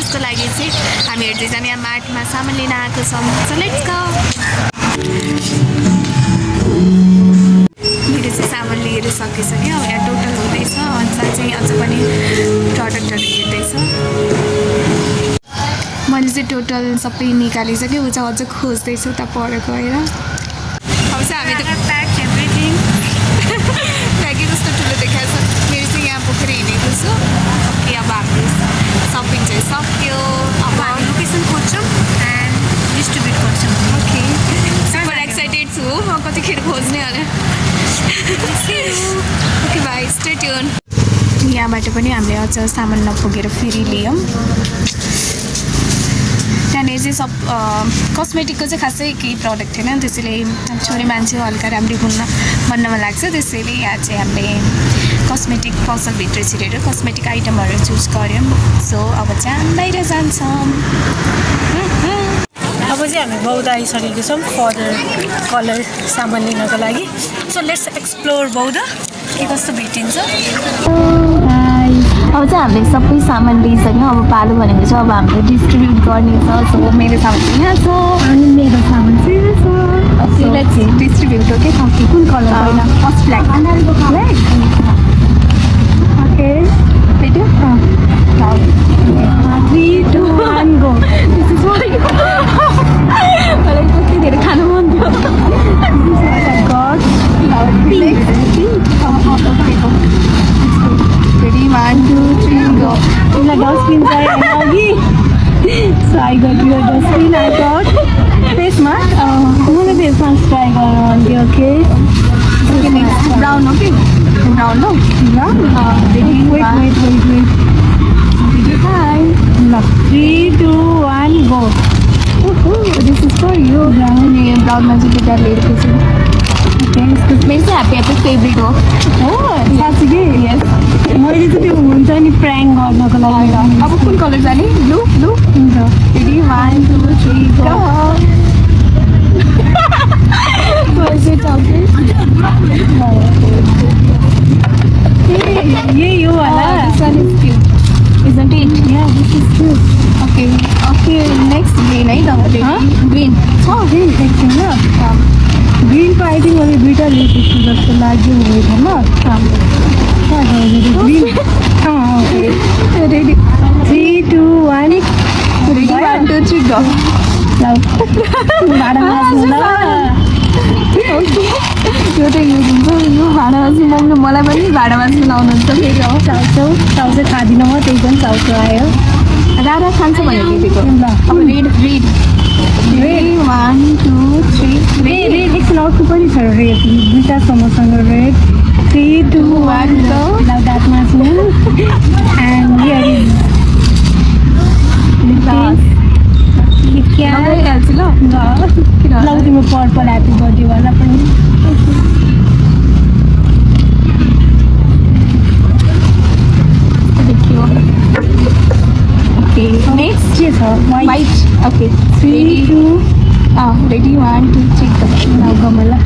त्यसको लागि चाहिँ हामीहरू दुईजना यहाँ मार्टमा सामान लिन आएको छौँ। So let's go. मेरो चाहिँ सामान लिएर सकिसक्यो। अब यहाँ टोटल हुँदैछ, अन्त चाहिँ अझ पनि प्रडक्टहरू हेर्दैछ। मैले चाहिँ टोटल सबै निकालिसकेँ, ऊ चाहिँ अझ खोज्दैछु उता पर गएर। अब चाहिँ हामी त प्याक एभ्रिथिङ प्याकै कस्तो ठुलो देखाएको छ। मेरो चाहिँ यहाँ पोखरी हिँडेको छु कि अब हाम्रो सपिङ चाहिँ सक्यो। अब हामी लोकेसन खोज्छौँ एन्ड डिस्ट्रिब्युट गर्छौँ। ओके, सुपर एक्साइटेड छु म कतिखेर खोज्ने होला। Okay by, stay tune. यहाँबाट पनि हामीले अझ सामान नपुगेर फेरि लियौँ। त्यहाँनिर चाहिँ सब कस्मेटिकको चाहिँ खासै केही प्रडक्ट थिएन, त्यसैले छोरी मान्छे हल्का राम्ररी भन्न मन लाग्छ। त्यसैले यहाँ चाहिँ हामीले कस्मेटिक पसलभित्र छिरेर कस्मेटिक आइटमहरू चुज गऱ्यौँ। सो अब चाहिँ हामी बाहिर जान्छौँ। अब चाहिँ हामी बौद्ध आइसकेको छौँ फर्दर कलर सामान लिनको लागि। सो लेट्स एक्सप्लोर बौद्ध के कस्तो भेटिन्छ। अब चाहिँ हामीले सबै सामान लिइसक्यौँ। अब पालो भनेको छ अब हामीले डिस्ट्रिब्युट गर्ने छ। सो मेरो सामान चाहिँ यहाँ छ अनि मेरो सामान चाहिँ यहाँ छ। लेट्स डिस्ट्रिब्युट हो कि कुन कलर पहिला? First black. ओके, भेट्यो? 3, 2, 1 गो। मलाई कति धेरै खानु मन थियो। Ready, 1, 2, 3, go. तिमीलाई डस्टबिन चाहियो अघि? So I got your dustbin. I got face mask. मलाई face mask try गर्नु मन थियो। Okay, Okay, next brown. Okay, brown. No, ready, wait. Hi. 3, 2, 1 go. This is for you. अनि brown मा चाहिँ गिटार लिएको छु। मेरो चाहिँ ह्याप्पी फेभरेट हो। साँच्चीकै? यस। मैले चाहिँ त्यो हुन्छ नि प्र्याङ्क गर्नको लागि। अब कुन कलर जाने? ब्लू हुन्छ। Ready, 1, 2, 3 go. यही हो होला। This one is cute, isn't it? Yeah, this is cute. Okay, next green है त? Green छ? ग्रिन एकछिन ल। ग्रिनको आई थिङ्क मैले दुइटा लिएको छु जस्तो लाग्यो होइन। Green okay, ready, 3, 2, 1 ready, 1, 2, 3 go. भाडा माग्नु ल। यो त युज हुन्छ। यो भाडा मासु मम्मी मलाई पनि भाडा मासु लाउनुहुन्छ फेरि। हो चाउचाउ खाँदिनँ म, त्यही पनि चाउचाउ आयो। राधा खान्छ भनेको दिएको। ल अब रेड, 1, 2, 3 रेड एकछिन अर्को पनि छ रेड, दुइटा छ मसँग red. 3, 2, 1 go. Now that much more. And here is क्या हाल्छु ल। लाउँदिनु पर्पल ह्याप्पी बर्थडेवाला पनि। देखियो। ओके, नेक्स्ट के छ? White. Okay, 3, 2 ready, 1, 2, 3 go. now गमला।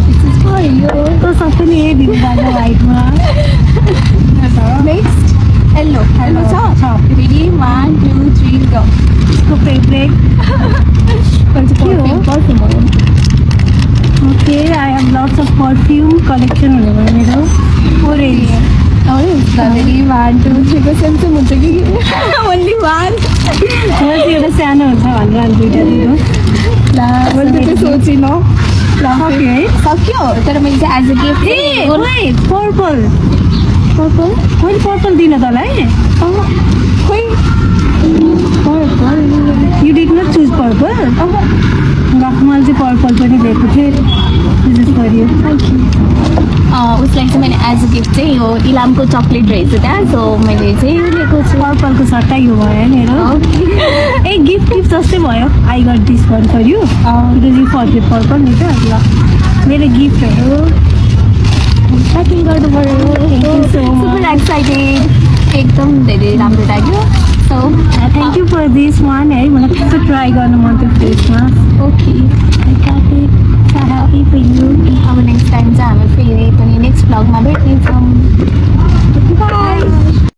This is for you. तो सबै नि यही दिनु पर्छ वाइटमा। नेक्स्ट येल्लो छ? Ready, 1, 2, 3 go. उसको फेभरेट पर्फ्युम हो। Okay, I have lots of perfume collection हुने भयो मेरो। रेडी, 1, 2, 3 को सेम हुन्छ कि ओन्ली 1? मलाई चाहिँ एउटा सानो हुन्छ भनेर अनि दुइटा दिनु। मैले चाहिँ सोचिनँ। सक्यो है? सक्यो, तर मैले चाहिँ एज अ गिफ्ट। पर्पल मैले पर्पल दिन तँलाई। खोइ, you did not choose purple? मैले चाहिँ पर्पल पनि दिएको थिएँ। उसलाई चाहिँ मैले एज अ गिफ्ट चाहिँ यो इलामको चक्लेट रहेछ त्यहाँ। सो मैले चाहिँ लिएको छु। पर्पलको सट्टा यो भयो मेरो। ए गिफ्ट जस्तै भयो। I got this one for you because you forgot purple नि त। ल मेरो गिफ्टहरू प्याकिङ गर्नु पऱ्यो। सुपर एक्साइटेड, एकदम धेरै राम्रो लाग्यो। So thank you for this one है। मलाई कस्तो ट्राई गर्नु मन थियो फेसमा। ओके, ह्याप्पी फर यु। अब नेक्स्ट टाइम चाहिँ हामी फेरि पनि नेक्स्ट भ्लगमा भेट्नेछौँ। बाई।